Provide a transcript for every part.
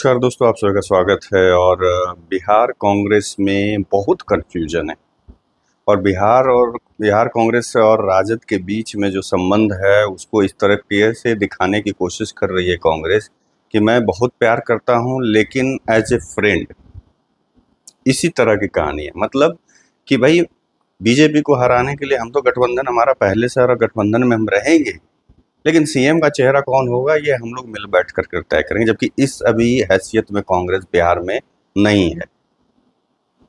नमस्कार दोस्तों, आप सभी का स्वागत है। और बिहार कांग्रेस में बहुत कन्फ्यूजन है। और बिहार कांग्रेस और राजद के बीच में जो संबंध है उसको इस तरीके से दिखाने की कोशिश कर रही है कांग्रेस कि मैं बहुत प्यार करता हूं, लेकिन एज ए फ्रेंड। इसी तरह की कहानी है। मतलब कि भाई, बीजेपी को हराने के लिए हम तो गठबंधन, हमारा पहले से और गठबंधन में हम रहेंगे, लेकिन सीएम का चेहरा कौन होगा ये हम लोग मिल बैठ कर तय करेंगे। जबकि इस अभी हैसियत में कांग्रेस बिहार में नहीं है।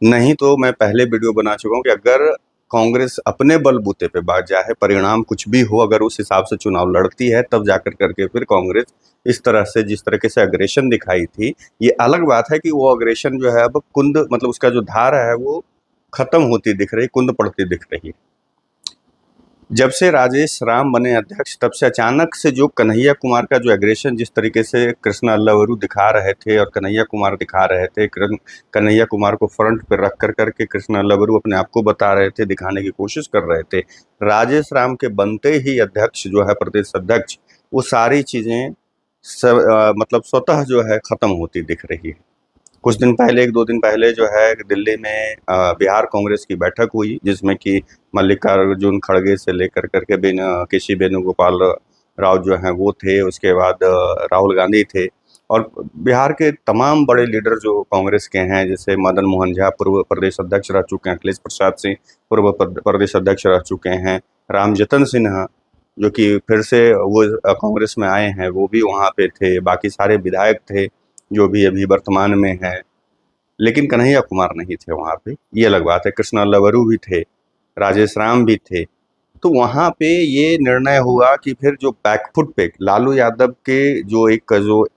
नहीं तो मैं पहले वीडियो बना चुका हूं कि अगर कांग्रेस अपने बलबूते पे बात जाए, परिणाम कुछ भी हो, अगर उस हिसाब से चुनाव लड़ती है तब जाकर करके फिर कांग्रेस इस तरह से, जिस तरीके से अग्रेशन दिखाई थी। ये अलग बात है कि वो अग्रेशन जो है अब कुंद, मतलब उसका जो धार है वो खत्म होती दिख रही, कुंद पड़ती दिख रही है। जब से राजेश राम बने अध्यक्ष तब से अचानक से जो कन्हैया कुमार का जो एग्रेशन, जिस तरीके से कृष्णा अल्लावरू दिखा रहे थे और कन्हैया कुमार दिखा रहे थे, कन्हैया कुमार को फ्रंट पे रख कर करके कृष्णा अल्लावरू अपने आप को बता रहे थे, दिखाने की कोशिश कर रहे थे। राजेश राम के बनते ही अध्यक्ष जो है, प्रदेश अध्यक्ष, वो सारी चीजें मतलब स्वतः जो है खत्म होती दिख रही है। कुछ दिन पहले, 1-2 दिन पहले जो है दिल्ली में बिहार कांग्रेस की बैठक हुई, जिसमें कि मल्लिकार्जुन खड़गे से लेकर करके केसी वेणुगोपाल राव जो हैं वो थे। उसके बाद राहुल गांधी थे। और बिहार के तमाम बड़े लीडर जो कांग्रेस के हैं, जैसे मदन मोहन झा पूर्व प्रदेश अध्यक्ष रह चुके हैं, अखिलेश प्रसाद सिंह पूर्व प्रदेश अध्यक्ष रह चुके हैं, रामजतन सिन्हा जो कि फिर से वो कांग्रेस में आए हैं, वो भी वहाँ पे थे, बाकी सारे विधायक थे जो भी अभी वर्तमान में है। लेकिन कन्हैया कुमार नहीं थे वहाँ पे, ये अलग बात है। कृष्णा अल्लावरू भी थे, राजेश राम भी थे। तो वहाँ पे ये निर्णय हुआ कि फिर जो बैकफुट पे लालू यादव के जो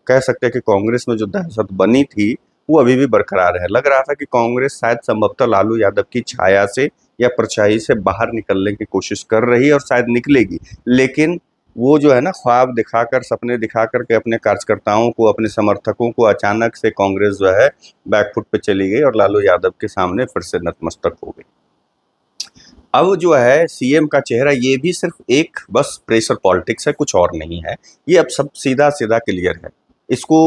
कह सकते हैं कि कांग्रेस में जो दहशत बनी थी वो अभी भी बरकरार है। लग रहा था कि कांग्रेस शायद संभवतः लालू यादव की छाया से या परछाई से बाहर निकलने की कोशिश कर रही है और शायद निकलेगी। लेकिन वो जो है ना, ख्वाब दिखाकर, सपने दिखाकर के अपने कार्यकर्ताओं को, अपने समर्थकों को अचानक से कांग्रेस जो है बैकफुट पे चली गई और लालू यादव के सामने फिर से नतमस्तक हो गई। अब जो है सीएम का चेहरा, ये भी सिर्फ एक बस प्रेशर पॉलिटिक्स है, कुछ और नहीं है। ये अब सब सीधा सीधा क्लियर है। इसको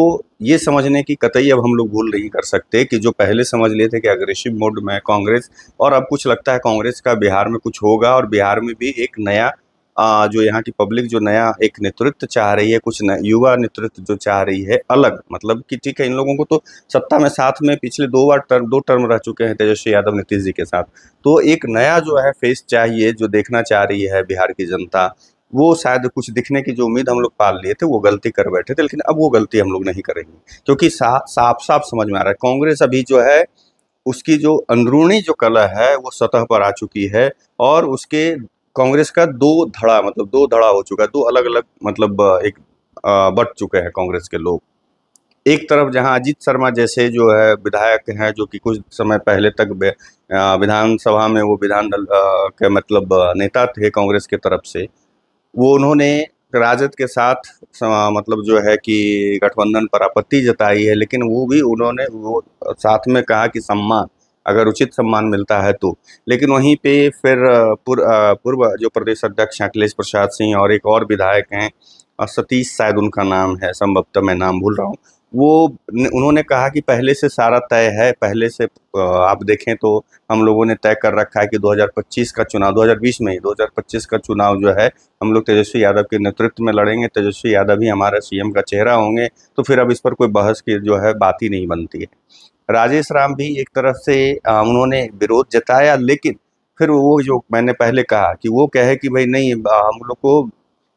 ये समझने की कतई अब हम लोग भूल नहीं कर सकते कि जो पहले समझ लिए थे कि अग्रेसिव मोड में है कांग्रेस, और अब कुछ लगता है कांग्रेस का बिहार में कुछ होगा, और बिहार में भी एक नया जो यहाँ की पब्लिक जो नया एक नेतृत्व चाह रही है, कुछ युवा नेतृत्व जो चाह रही है अलग। मतलब कि ठीक है, इन लोगों को तो सत्ता में साथ में पिछले 2 टर्म रह चुके हैं तेजस्वी यादव नीतीश जी के साथ। तो एक नया जो है फेस चाहिए, जो देखना चाह रही है बिहार की जनता। वो शायद कुछ दिखने की जो उम्मीद हम लोग पाल लिए थे, वो गलती कर बैठे थे, लेकिन अब वो गलती हम लोग नहीं करेंगे। क्योंकि साफ साफ समझ में आ रहा है कांग्रेस अभी जो है, उसकी जो अंदरूनी जो कलह है वो सतह पर आ चुकी है। और उसके कांग्रेस का दो धड़ा हो चुका है, दो अलग अलग, मतलब एक बट चुके हैं कांग्रेस के लोग। एक तरफ जहां अजीत शर्मा जैसे जो है विधायक हैं, जो कि कुछ समय पहले तक विधानसभा में वो विधान दल के मतलब नेता थे कांग्रेस के तरफ से। वो उन्होंने राजद के साथ मतलब जो है कि गठबंधन पर आपत्ति जताई है, लेकिन वो भी उन्होंने वो साथ में कहा कि सम्मान, अगर उचित सम्मान मिलता है तो। लेकिन वहीं पे फिर पूर्व जो प्रदेश अध्यक्ष हैं अखिलेश प्रसाद सिंह, और एक और विधायक हैं, सतीश शायद उनका नाम है, संभवतः मैं नाम भूल रहा हूँ। उन्होंने कहा कि पहले से सारा तय है, पहले से आप देखें तो हम लोगों ने तय कर रखा है कि 2025 का चुनाव, 2020 में ही 2025 का चुनाव जो है हम लोग तेजस्वी यादव के नेतृत्व में लड़ेंगे, तेजस्वी यादव ही हमारा सीएम का चेहरा होंगे। तो फिर अब इस पर कोई बहस की जो है बात ही नहीं बनती है। राजेश राम भी एक तरफ से उन्होंने विरोध जताया, लेकिन फिर वो जो मैंने पहले कहा कि वो कहे कि भाई नहीं, हम लोग को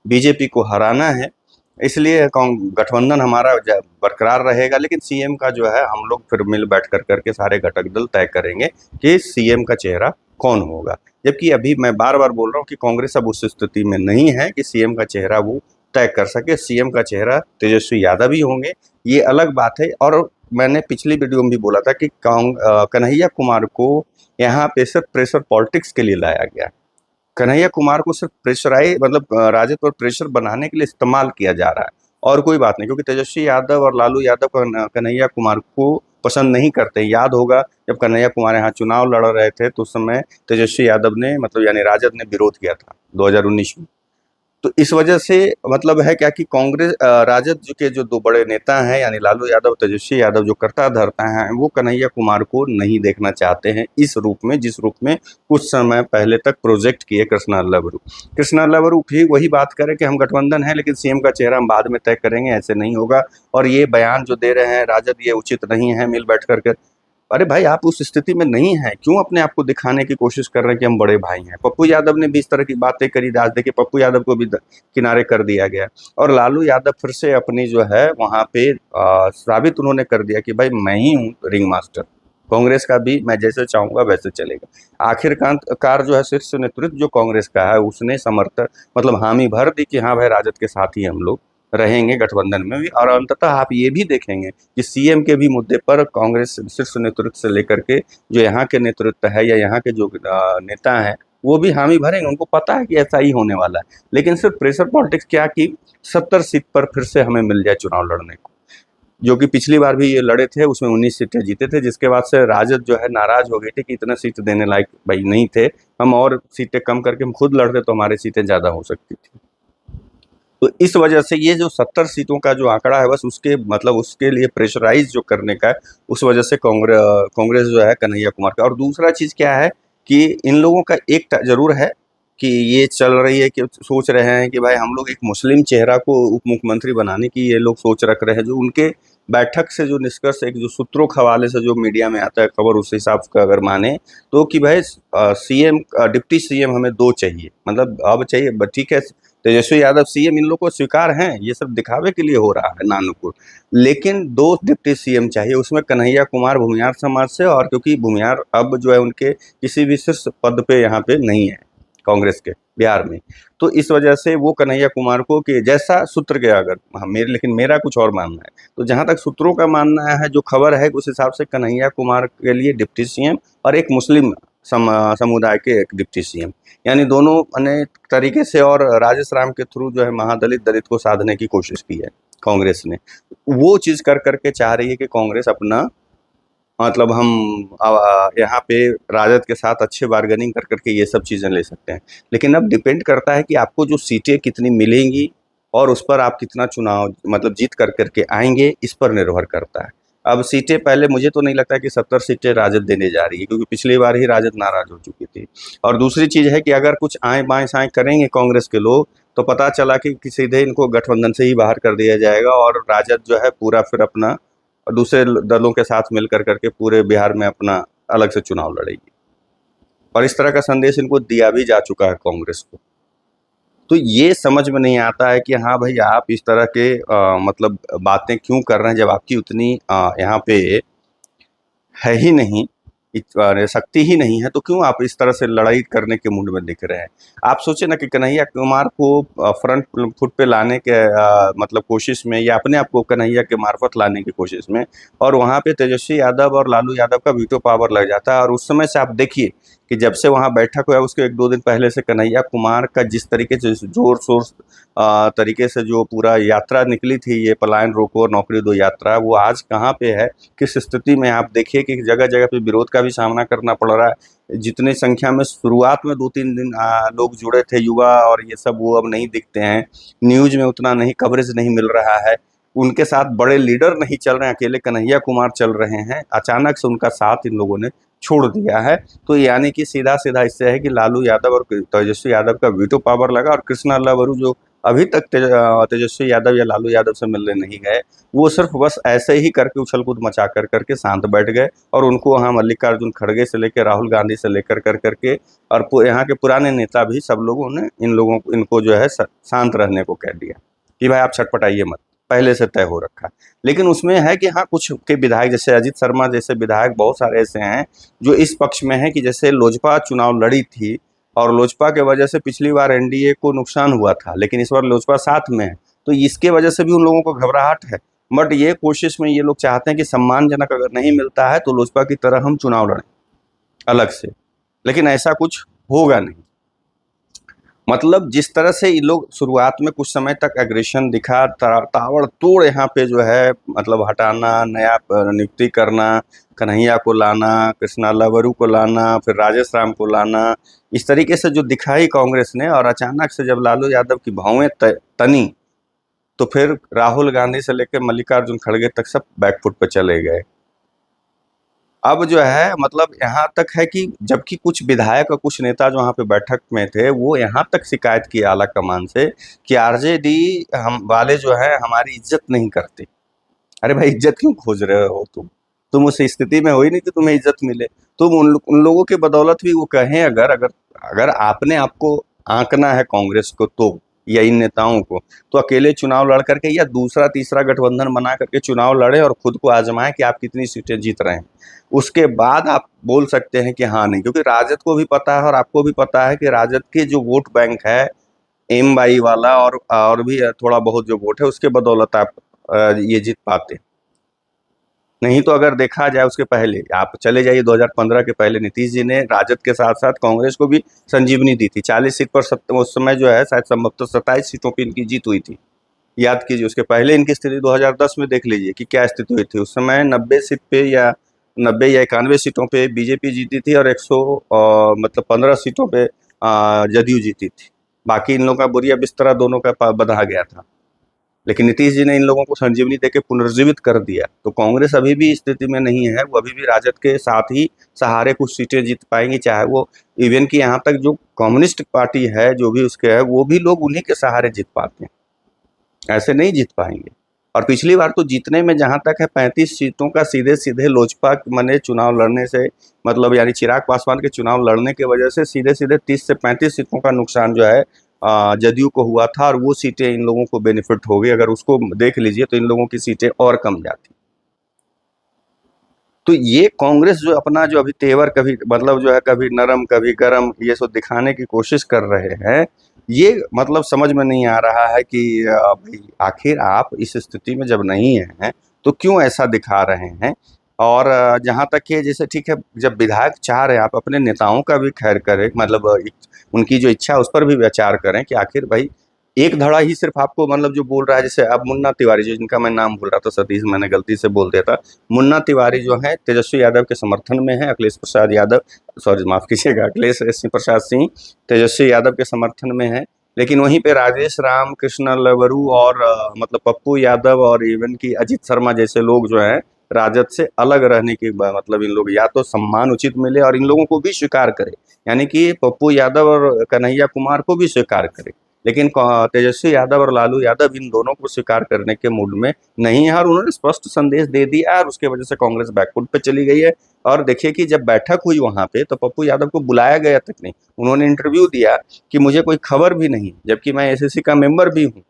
बीजेपी को हराना है, इसलिए गठबंधन हमारा बरकरार रहेगा, लेकिन सीएम का जो है हम लोग फिर मिल बैठ कर करके सारे घटक दल तय करेंगे कि सीएम का चेहरा कौन होगा। जबकि अभी मैं बार बार बोल रहा हूँ कि कांग्रेस अब उस स्थिति में नहीं है कि सीएम का चेहरा वो तय कर सके। सीएम का चेहरा तेजस्वी यादव ही होंगे, ये अलग बात है। और मैंने पिछली वीडियो में भी बोला था कि कन्हैया कुमार को यहाँ पे सिर्फ प्रेशर पॉलिटिक्स के लिए लाया गया। कन्हैया कुमार को सिर्फ प्रेशराइज, मतलब राजद पर प्रेशर बनाने के लिए इस्तेमाल किया जा रहा है, और कोई बात नहीं। क्योंकि तेजस्वी यादव और लालू यादव कन्हैया कुमार को पसंद नहीं करते। याद होगा जब कन्हैया कुमार यहाँ चुनाव लड़ रहे थे तो उस समय तेजस्वी यादव ने, मतलब यानी राजद ने विरोध किया था 2019 में। तो इस वजह से मतलब है क्या कि कांग्रेस राजद के जो दो बड़े नेता हैं यानी लालू यादव, तेजस्वी यादव, जो करता धरता हैं, वो कन्हैया कुमार को नहीं देखना चाहते हैं इस रूप में, जिस रूप में कुछ समय पहले तक प्रोजेक्ट किए कृष्णा लवरू। कृष्णा लवरू भी वही बात करें कि हम गठबंधन है लेकिन सीएम का चेहरा हम बाद में तय करेंगे, ऐसे नहीं होगा। और ये बयान जो दे रहे हैं राजद, ये उचित नहीं है मिल बैठ करके। अरे भाई, आप उस स्थिति में नहीं हैं, क्यों अपने आप को दिखाने की कोशिश कर रहे हैं कि हम बड़े भाई हैं। पप्पू यादव ने भी इस तरह की बातें करी, आज देखिए पप्पू यादव को भी किनारे कर दिया गया। और लालू यादव फिर से अपनी जो है वहां पे साबित उन्होंने कर दिया कि भाई मैं ही हूँ रिंग मास्टर, कांग्रेस का भी मैं जैसे चाहूंगा वैसे चलेगा। आखिरकार जो है शीर्ष नेतृत्व जो कांग्रेस का है उसने समर्थन मतलब हामी भर दी कि हाँ भाई राजद के साथ ही हम लोग रहेंगे गठबंधन में भी। और अंततः आप ये भी देखेंगे कि सीएम के भी मुद्दे पर कांग्रेस शीर्ष नेतृत्व से लेकर के जो यहाँ के नेतृत्व है या यहाँ के जो नेता हैं वो भी हामी भरेंगे, उनको पता है कि ऐसा ही होने वाला है। लेकिन सिर्फ प्रेशर पॉलिटिक्स क्या कि 70 सीट पर फिर से हमें मिल जाए चुनाव लड़ने को, जो कि पिछली बार भी ये लड़े थे, उसमें 19 सीटें जीते थे, जिसके बाद से राजद जो है नाराज हो गई थी कि इतना सीट देने लायक भाई नहीं थे हम, और सीटें कम करके हम खुद लड़ते तो हमारी सीटें ज़्यादा हो सकती थी। तो इस वजह से ये जो 70 सीटों का जो आंकड़ा है बस उसके मतलब उसके लिए प्रेशराइज जो करने का है, उस वजह से कांग्रेस जो है कन्हैया कुमार का। और दूसरा चीज़ क्या है कि इन लोगों का एक ज़रूर है कि ये चल रही है कि सोच रहे हैं कि भाई हम लोग एक मुस्लिम चेहरा को उप मुख्यमंत्री बनाने की ये लोग सोच रख रहे हैं। जो उनके बैठक से जो निष्कर्ष, एक जो सूत्रों के हवाले से जो मीडिया में आता है खबर, उस हिसाब का अगर माने तो कि भाई सीएम डिप्टी सीएम हमें 2 चाहिए, मतलब अब चाहिए ठीक है। तेजस्वी यादव सीएम इन लोग को स्वीकार हैं, ये सब दिखावे के लिए हो रहा है नानुकुर, लेकिन 2 डिप्टी सीएम चाहिए, उसमें कन्हैया कुमार भूमिहार समाज से, और क्योंकि भूमिहार अब जो है उनके किसी भी शीर्ष पद पे यहाँ पे नहीं है कांग्रेस के बिहार में, तो इस वजह से वो कन्हैया कुमार को कि जैसा सूत्र के अगर लेकिन मेरा कुछ और मानना है, तो जहां तक सूत्रों का मानना है जो खबर है उस हिसाब से कन्हैया कुमार के लिए डिप्टी सीएम और एक मुस्लिम समुदाय के एक डिप्टी सीएम, यानी दोनों अनेक तरीके से, और राजेश राम के थ्रू जो है महादलित दलित को साधने की कोशिश की है कांग्रेस ने। वो चीज कर करके चाह रही है कि कांग्रेस अपना मतलब हम यहाँ पे राजद के साथ अच्छे बार्गेनिंग कर करके ये सब चीज़ें ले सकते हैं। लेकिन अब डिपेंड करता है कि आपको जो सीटें कितनी मिलेंगी और उस पर आप कितना चुनाव मतलब जीत कर करके आएंगे, इस पर निर्भर करता है। अब सीटें पहले मुझे तो नहीं लगता कि 70 सीटें राजद देने जा रही है, क्योंकि पिछली बार ही राजद नाराज हो चुकी थी। और दूसरी चीज़ है कि अगर कुछ आएँ बाएँ साएँ करेंगे कांग्रेस के लोग, तो पता चला कि सीधे इनको गठबंधन से ही बाहर कर दिया जाएगा और राजद जो है पूरा फिर अपना दूसरे दलों के साथ मिल कर करके पूरे बिहार में अपना अलग से चुनाव लड़ेगी। और इस तरह का संदेश इनको दिया भी जा चुका है कांग्रेस को। तो ये समझ में नहीं आता है कि हाँ भाई, आप इस तरह के मतलब बातें क्यों कर रहे हैं जब आपकी उतनी यहाँ पे है ही नहीं, शक्ति ही नहीं है, तो क्यों आप इस तरह से लड़ाई करने के मूड में दिख रहे हैं। आप सोचे ना कि कन्हैया कुमार को फ्रंट फुट पे लाने के मतलब कोशिश में, या अपने आप को कन्हैया के मार्फत लाने की कोशिश में, और वहाँ पे तेजस्वी यादव और लालू यादव का वीटो पावर लग जाता है। और उस समय से आप देखिए कि जब से वहाँ बैठक हुआ उसके 1-2 दिन पहले से कन्हैया कुमार का जिस तरीके से जोर शोर तरीके से जो पूरा यात्रा निकली थी, ये पलायन रोको और नौकरी दो यात्रा, वो आज कहाँ पे है, किस स्थिति में। आप देखिए कि जगह जगह पे विरोध का भी सामना करना पड़ रहा है। जितनी संख्या में शुरुआत में 2-3 दिन लोग जुड़े थे युवा और ये सब, वो अब नहीं दिखते हैं। न्यूज में उतना नहीं कवरेज नहीं मिल रहा है। उनके साथ बड़े लीडर नहीं चल रहे हैं, अकेले कन्हैया कुमार चल रहे हैं। अचानक से उनका साथ इन लोगों ने छोड़ दिया है। तो यानी कि सीधा सीधा इससे है कि लालू यादव और तेजस्वी यादव का वीटो पावर लगा, और कृष्णा लवरू जो अभी तक तेजस्वी यादव या लालू यादव से मिलने नहीं गए, वो सिर्फ बस ऐसे ही करके उछल कूद मचा कर करके शांत बैठ गए। और उनको वहाँ मल्लिकार्जुन खड़गे से लेकर राहुल गांधी से लेकर कर करके और यहाँ के पुराने नेता भी सब लोगों ने इनको जो है शांत रहने को कह दिया कि भाई आप छटपटाइए मत, पहले से तय हो रखा। लेकिन उसमें है कि हाँ, कुछ के विधायक जैसे अजीत शर्मा जैसे विधायक बहुत सारे ऐसे हैं जो इस पक्ष में है कि जैसे लोजपा चुनाव लड़ी थी और लोजपा के वजह से पिछली बार एनडीए को नुकसान हुआ था, लेकिन इस बार लोजपा साथ में है, तो इसके वजह से भी उन लोगों को घबराहट है। बट ये कोशिश में ये लोग चाहते हैं कि सम्मानजनक अगर नहीं मिलता है तो लोजपा की तरह हम चुनाव लड़ें अलग से, लेकिन ऐसा कुछ होगा नहीं। मतलब जिस तरह से ये लोग शुरुआत में कुछ समय तक एग्रेशन दिखा, ताबड़तोड़ यहाँ पे जो है मतलब हटाना, नया नियुक्ति करना, कन्हैया को लाना, कृष्णा लवरू को लाना, फिर राजेश राम को लाना, इस तरीके से जो दिखाई कांग्रेस ने, और अचानक से जब लालू यादव की भौएं तनी, तो फिर राहुल गांधी से लेकर मल्लिकार्जुन खड़गे तक सब बैकफुट पे चले गए। अब जो है मतलब यहाँ तक है कि जबकि कुछ विधायक और कुछ नेता जो वहाँ पे बैठक में थे, वो यहाँ तक शिकायत की आला कमान से कि आरजेडी हम वाले जो है हमारी इज्जत नहीं करते। अरे भाई, इज्जत क्यों खोज रहे हो तुम उस स्थिति में हो ही नहीं कि तुम्हें इज्जत मिले। तुम उन लोगों के बदौलत भी वो कहें, अगर अगर अगर आपने आपको आंकना है कांग्रेस को, तो या इन नेताओं को, तो अकेले चुनाव लड़ करके या दूसरा तीसरा गठबंधन बना करके चुनाव लड़े और खुद को आजमाएं कि आप कितनी सीटें जीत रहे हैं। उसके बाद आप बोल सकते हैं कि हाँ नहीं, क्योंकि राजद को भी पता है और आपको भी पता है कि राजद के जो वोट बैंक है, एम बाई वाला और भी थोड़ा बहुत जो वोट है, उसके बदौलत आप ये जीत पाते। नहीं तो अगर देखा जाए उसके पहले आप चले जाइए, 2015 के पहले नीतीश जी ने राजद के साथ साथ कांग्रेस को भी संजीवनी दी थी। 40 सीट पर उस समय जो है शायद संभवतः 27 सीटों पर इनकी जीत हुई थी। याद कीजिए, उसके पहले इनकी स्थिति 2010 में देख लीजिए कि क्या स्थिति हुई थी। उस समय 90 सीट पे या 90 या 91 सीटों पे बीजेपी जीती थी, और 100 मतलब 15 सीटों पे जदयू जीती थी। बाकी इन लोगों का बोरिया बिस्तरा दोनों का बंधा गया था। लेकिन नीतीश जी ने इन लोगों को संजीवनी देके पुनर्जीवित कर दिया। तो कांग्रेस अभी भी स्थिति में नहीं है, वो अभी भी राजद के साथ ही सहारे कुछ सीटें जीत पाएंगी, चाहे वो इवन कि यहाँ तक जो कम्युनिस्ट पार्टी है, जो भी उसके है, वो भी लोग उन्हीं के सहारे जीत पाते हैं, ऐसे नहीं जीत पाएंगे। और पिछली बार तो जीतने में जहां तक है 35 सीटों का सीधे सीधे लोजपा मने चुनाव लड़ने से, मतलब यानी चिराग पासवान के चुनाव लड़ने की वजह से सीधे सीधे 30 से 35 सीटों का नुकसान जो है जदयू को हुआ था, और वो सीटें इन लोगों को बेनिफिट हो गई। अगर उसको देख लीजिए तो इन लोगों की सीटें और कम जाती। तो ये कांग्रेस जो अपना जो अभी तेवर, कभी मतलब जो है कभी नरम कभी गरम, ये सब दिखाने की कोशिश कर रहे हैं, ये मतलब समझ में नहीं आ रहा है कि भाई आखिर आप इस स्थिति में जब नहीं हैं तो क्यों ऐसा दिखा रहे हैं। और जहाँ तक कि जैसे ठीक है, जब विधायक चाह रहे हैं, आप अपने नेताओं का भी खैर करें, मतलब उनकी जो इच्छा है उस पर भी विचार करें कि आखिर भाई एक धड़ा ही सिर्फ आपको मतलब जो बोल रहा है, जैसे अब मुन्ना तिवारी जो, जिनका मैं नाम भूल रहा था, सतीश मैंने गलती से बोल दिया था। मुन्ना तिवारी जो है तेजस्वी यादव के समर्थन में है, अखिलेश प्रसाद यादव, सॉरी माफ कीजिएगा, अखिलेश प्रसाद सिंह तेजस्वी यादव के समर्थन में है। लेकिन वहीं पे राजेश राम, कृष्ण लवरू और मतलब पप्पू यादव और इवन की अजीत शर्मा जैसे लोग जो हैं राजद से अलग रहने की मतलब इन लोग या तो सम्मान उचित मिले और इन लोगों को भी स्वीकार करे, यानी कि पप्पू यादव और कन्हैया कुमार को भी स्वीकार करे। लेकिन तेजस्वी यादव और लालू यादव इन दोनों को स्वीकार करने के मूड में नहीं है, और उन्होंने स्पष्ट संदेश दे दिया, और उसके वजह से कांग्रेस बैकफुट पे चली गई है। और देखिए कि जब बैठक हुई वहां पे, तो पप्पू यादव को बुलाया गया तक नहीं। उन्होंने इंटरव्यू दिया कि मुझे कोई खबर भी नहीं, जबकि मैं एसएससी का मेंबर भी हूँ।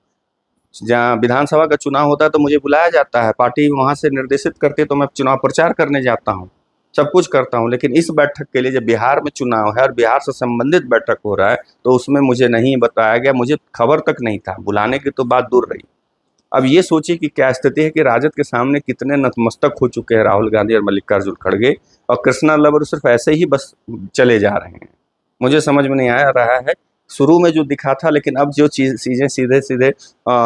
जहाँ विधानसभा का चुनाव होता है तो मुझे बुलाया जाता है, पार्टी वहां से निर्देशित करती है, तो मैं चुनाव प्रचार करने जाता हूँ, सब कुछ करता हूँ। लेकिन इस बैठक के लिए, जब बिहार में चुनाव है और बिहार से संबंधित बैठक हो रहा है, तो उसमें मुझे नहीं बताया गया, मुझे खबर तक नहीं था, बुलाने की तो बात दूर रही। अब ये सोचिए कि क्या स्थिति है कि राजद के सामने कितने नतमस्तक हो चुके हैं राहुल गांधी और मल्लिकार्जुन खड़गे, और कृष्णा लवर सिर्फ ऐसे ही बस चले जा रहे हैं। मुझे समझ में नहीं आ रहा है, शुरू में जो दिखा था, लेकिन अब जो चीज़ें सीधे सीधे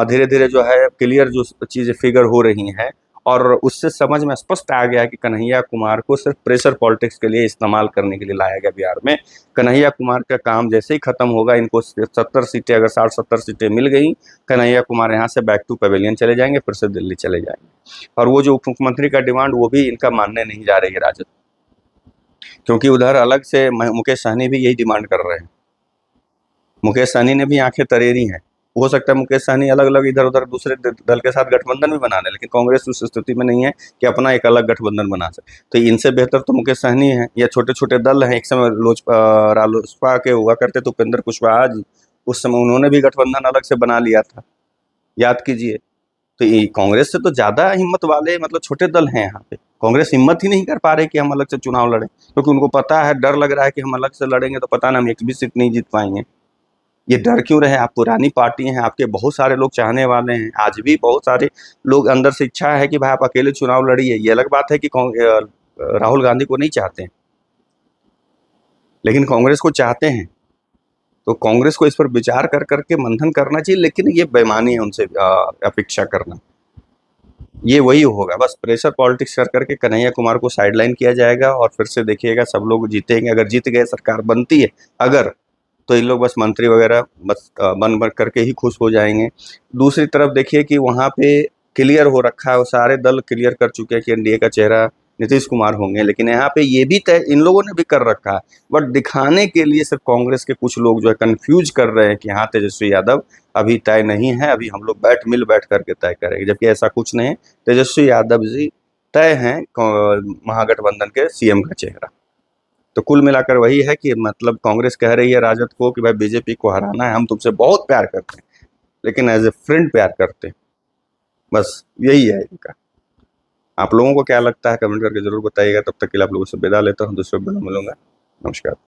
धीरे धीरे जो है क्लियर जो चीज़ें फिगर हो रही हैं, और उससे समझ में स्पष्ट आ गया कि कन्हैया कुमार को सिर्फ प्रेशर पॉलिटिक्स के लिए इस्तेमाल करने के लिए लाया गया बिहार में। कन्हैया कुमार का काम जैसे ही खत्म होगा, इनको 70 सीटें, अगर 60-70 सीटें मिल गई, कन्हैया कुमार यहाँ से बैक टू पवेलियन चले जाएंगे, फिर से दिल्ली चले जाएंगे। और वो जो उप मुख्यमंत्री का डिमांड, वो भी इनका मानने नहीं जा रही है राजद, क्योंकि उधर अलग से मुकेश सहनी भी यही डिमांड कर रहे हैं। मुकेश सहनी ने भी आंखें तरेरी हैं। हो सकता है मुकेश सहनी अलग अलग इधर उधर दूसरे दल के साथ गठबंधन भी बना ले, लेकिन कांग्रेस उस स्थिति में नहीं है कि अपना एक अलग गठबंधन बना सके। तो इनसे बेहतर तो मुकेश सहनी है, या छोटे छोटे दल हैं। एक समय रालोसपा के हुआ करते तो उपेंद्र कुशवाहा जी, उस समय उन्होंने भी गठबंधन अलग से बना लिया था, याद कीजिए। तो ये कांग्रेस से तो ज्यादा हिम्मत वाले मतलब छोटे दल हैं यहाँ पे। कांग्रेस हिम्मत ही नहीं कर पा रहे कि हम अलग से चुनाव लड़ें, क्योंकि उनको पता है, डर लग रहा है कि हम अलग से लड़ेंगे तो पता ना हम एक भी सीट नहीं जीत पाएंगे। ये डर क्यों रहे? आप पुरानी पार्टी हैं, आपके बहुत सारे लोग चाहने वाले हैं, आज भी बहुत सारे लोग अंदर से इच्छा है कि भाई आप अकेले चुनाव लड़िए। ये अलग बात है कि राहुल गांधी को नहीं चाहते हैं, लेकिन कांग्रेस को चाहते हैं। तो कांग्रेस को इस पर विचार कर करके मंथन करना चाहिए, लेकिन ये बेईमानी है उनसे अपेक्षा करना। ये वही होगा, बस प्रेशर पॉलिटिक्स कर करके कन्हैया कुमार को साइडलाइन किया जाएगा और फिर से देखिएगा सब लोग जीतेंगे। अगर जीत गए, सरकार बनती है अगर, तो इन लोग बस मंत्री वगैरह बस बन बन करके ही खुश हो जाएंगे। दूसरी तरफ देखिए कि वहाँ पे क्लियर हो रखा है, वो सारे दल क्लियर कर चुके हैं कि एनडीए का चेहरा नीतीश कुमार होंगे, लेकिन यहाँ पे ये भी तय इन लोगों ने भी कर रखा है, बट दिखाने के लिए सिर्फ कांग्रेस के कुछ लोग जो है कंफ्यूज कर रहे हैं कि हाँ तेजस्वी यादव अभी तय नहीं है, अभी हम लोग मिल बैठ करके तय करेंगे, जबकि ऐसा कुछ नहीं है। तेजस्वी यादव जी तय हैं महागठबंधन के सीएम का चेहरा। तो कुल मिलाकर वही है कि मतलब कांग्रेस कह रही है राजद को कि भाई बीजेपी को हराना है, हम तुमसे बहुत प्यार करते हैं, लेकिन एज ए फ्रेंड प्यार करते हैं। बस यही है इनका। आप लोगों को क्या लगता है कमेंट करके जरूर बताइएगा। तब तक के लिए आप लोगों से विदा लेता हूँ, दूसरे वीडियो में मिलूंगा। नमस्कार।